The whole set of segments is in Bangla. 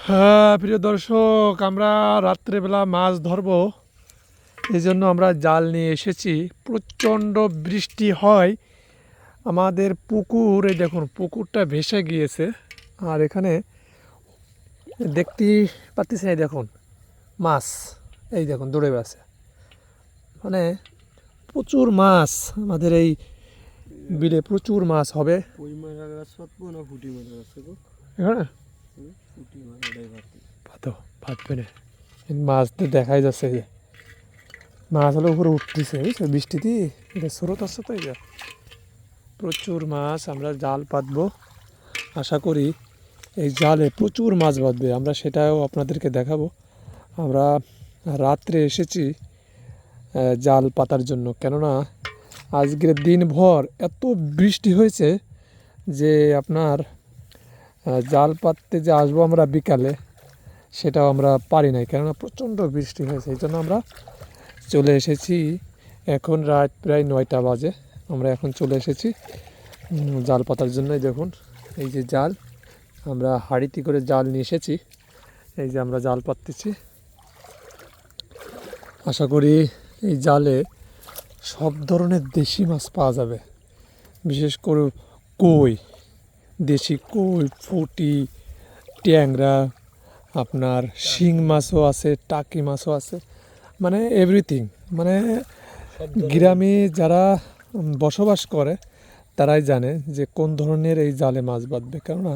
হ্যাঁ প্রিয় দর্শক, আমরা রাত্রেবেলা মাছ ধরবো, এই জন্য আমরা জাল নিয়ে এসেছি। প্রচণ্ড বৃষ্টি হয়, আমাদের পুকুর, এই দেখুন পুকুরটা ভেসে গিয়েছে। আর এখানে দেখতেই পাচ্ছেন, এই দেখুন মাছ, এই দেখুন দৌড়ে বেড়াচ্ছে। মানে প্রচুর মাছ আমাদের এই বিলে, প্রচুর মাছ হবে এখানে। ভাববে না, মাছ তো দেখাই যাচ্ছে যে মাছ হলে উপরে উঠতেছে, বুঝছো বৃষ্টিতে, এটা স্রোত আসছে তো। এই প্রচুর মাছ, আমরা জাল পাতবো। আশা করি এই জালে প্রচুর মাছ বাঁধবে, আমরা সেটাও আপনাদেরকে দেখাবো। আমরা রাত্রে এসেছি জাল পাতার জন্য, কেননা আজকের দিনভর এত বৃষ্টি হয়েছে যে আপনার জাল পাততে যে আসবো আমরা বিকালে, সেটাও আমরা পারি নাই, কেননা প্রচণ্ড বৃষ্টি হয়েছে। এই জন্য আমরা চলে এসেছি, এখন রাত প্রায় 9টা বাজে, আমরা এখন চলে এসেছি জাল পাতার জন্য। দেখুন এই যে জাল, আমরা হাঁড়িতে করে জাল নিয়ে এসেছি, এই যে আমরা জাল পাততেছি। আশা করি এই জালে সব ধরনের দেশি মাছ পাওয়া যাবে, বিশেষ করে কই, দেশি কই, পুঁটি, ট্যাংরা, আপনার শিং মাছও আছে, টাকি মাছও আছে, মানে এভরিথিং। মানে গ্রামে যারা বসবাস করে তারাই জানে যে কোন ধরনের এই জালে মাছ বাঁধবে, কেননা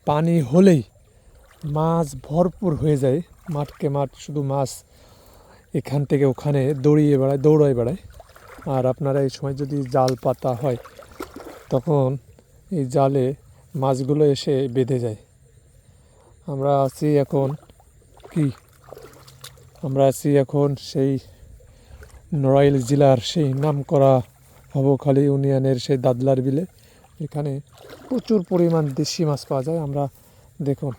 পানি হলেই মাছ ভরপুর হয়ে যায়, মাঠকে মাঠ শুধু মাছ এখান থেকে ওখানে দৌড়ায় বেড়ায়। আর আপনারা এই সময় যদি জাল পাতা হয়, তখন এই জালে মাছগুলো এসে বেঁধে যায়। আমরা আছি এখন সেই নড়াইল জেলার সেই নামকরা হবখালী ইউনিয়নের সেই দাদলার বিলে। এখানে প্রচুর পরিমাণ দেশি মাছ পাওয়া যায়। আমরা দেখুন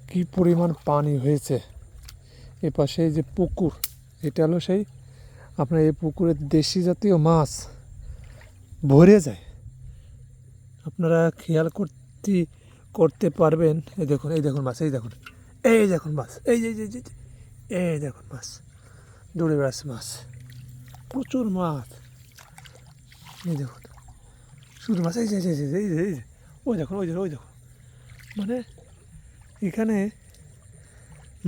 কি পরিমাণ পানি হয়েছে। এপাশে যে পুকুর, এটা হলো সেই আপনার এই পুকুরের দেশি জাতীয় মাছ ভরে যায়, আপনারা খেয়াল করতে পারবেন। এই দেখুন মাছ, এই দেখুন মাছ, এই দেখুন মাছ দৌড়ে বেড়াচ্ছে মাছ, প্রচুর মাছ। এই দেখুন শুধু মাছ, এই ওই দেখুন, মানে এখানে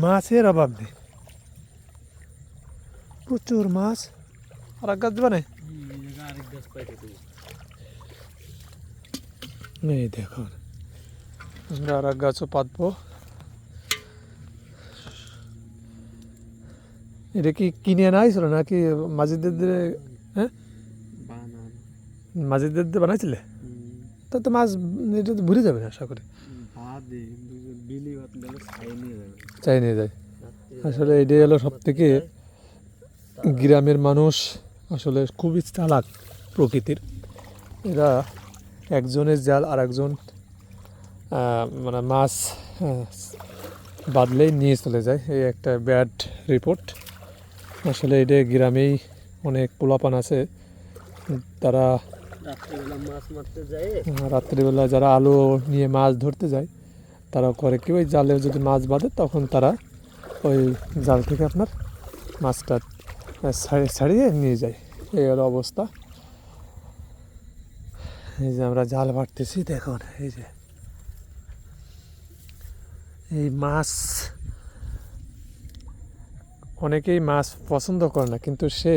মাছের অভাব নেই, প্রচুর মাছ। আর এক গাছ দেবে না, এই দেখুন আমরা আর এক গাছও পাতবো। এটা কি কিনে আনা হয়েছিল নাকি মাঝিদের? হ্যাঁ, মাঝিদের দিয়ে বানাইছিলে? তা তো মাছ এটা তো ভুলে যাবে না আশা করি, চাই নিয়ে যায়। আসলে এটাই হলো সব থেকে, গ্রামের মানুষ আসলে খুবই চালাক প্রকৃতির। এরা একজনের জাল আর একজন মানে মাছ বাঁধলেই নিয়ে চলে যায়, এই একটা ব্যাড রিপোর্ট। আসলে এটা গ্রামেই অনেক পোলাপান আছে, তারা রাত্রিবেলা যারা আলো নিয়ে মাছ ধরতে যায়, তারা করে কি, ওই জালে যদি মাছ বাঁধে তখন তারা ওই জাল থেকে আপনার মাছটা ছাড়িয়ে নিয়ে যায়। এই হলো অবস্থা। এই যে আমরা জাল বাঁধতেছি, দেখুন এই যে এই মাছ, অনেকেই মাছ পছন্দ করে না, কিন্তু সে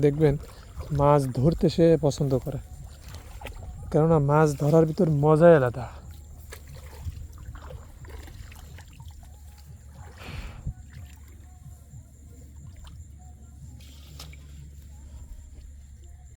দেখবেন মাছ ধরতে সে পছন্দ করে, কেননা মাছ ধরার ভিতর মজাই আলাদা।